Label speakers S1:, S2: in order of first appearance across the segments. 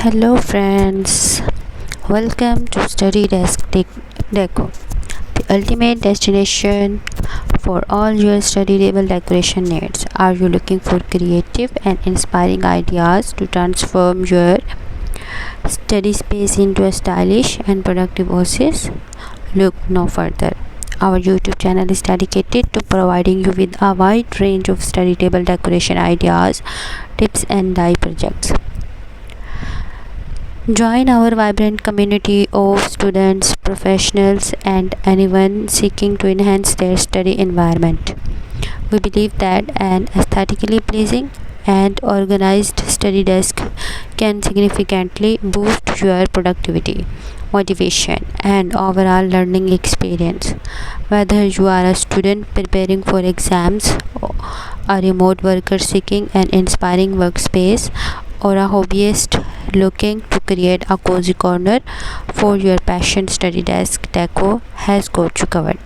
S1: Hello friends, welcome to Study Desk Deco, the ultimate destination for all your study table decoration needs. Are you looking for creative and inspiring ideas to transform your study space into a stylish and productive oasis? Look no further. Our YouTube channel is dedicated to providing you with a wide range of study table decoration ideas, tips and die projects. Join our vibrant community of students, professionals, and anyone seeking to enhance their study environment. We believe that an aesthetically pleasing and organized study desk can significantly boost your productivity, motivation, and overall learning experience. Whether you are a student preparing for exams, a remote worker seeking an inspiring workspace, or a hobbyist looking to create a cozy corner for your passion, Study Desk Deco has got you covered.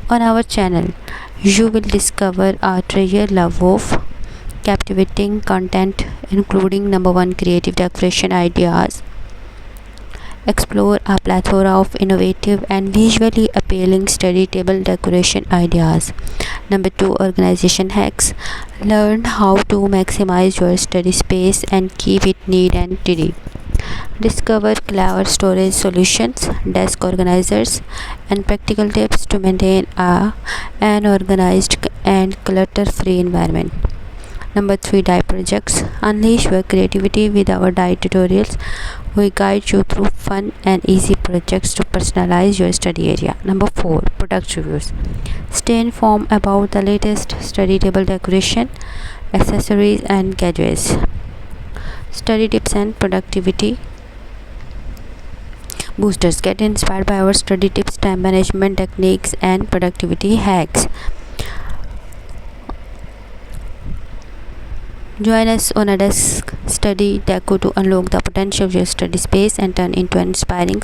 S1: On our channel, you will discover our treasure love of captivating content, including number one creative decoration ideas. Explore a plethora of innovative and visually appealing study table decoration ideas. Number 2, organization hacks. Learn how to maximize your study space and keep it neat and tidy. Discover clever storage solutions, desk organizers, and practical tips to maintain an organized and clutter-free environment. Number 3, die projects. Unleash your creativity with our die tutorials. We guide you through fun and easy projects to personalize your study area. Number 4, product reviews. Stay informed about the latest study table decoration, accessories, and gadgets. Study tips and productivity boosters. Get inspired by our study tips, time management techniques, and productivity hacks. Join us on a desk study deco to unlock the potential of your study space and turn into an inspiring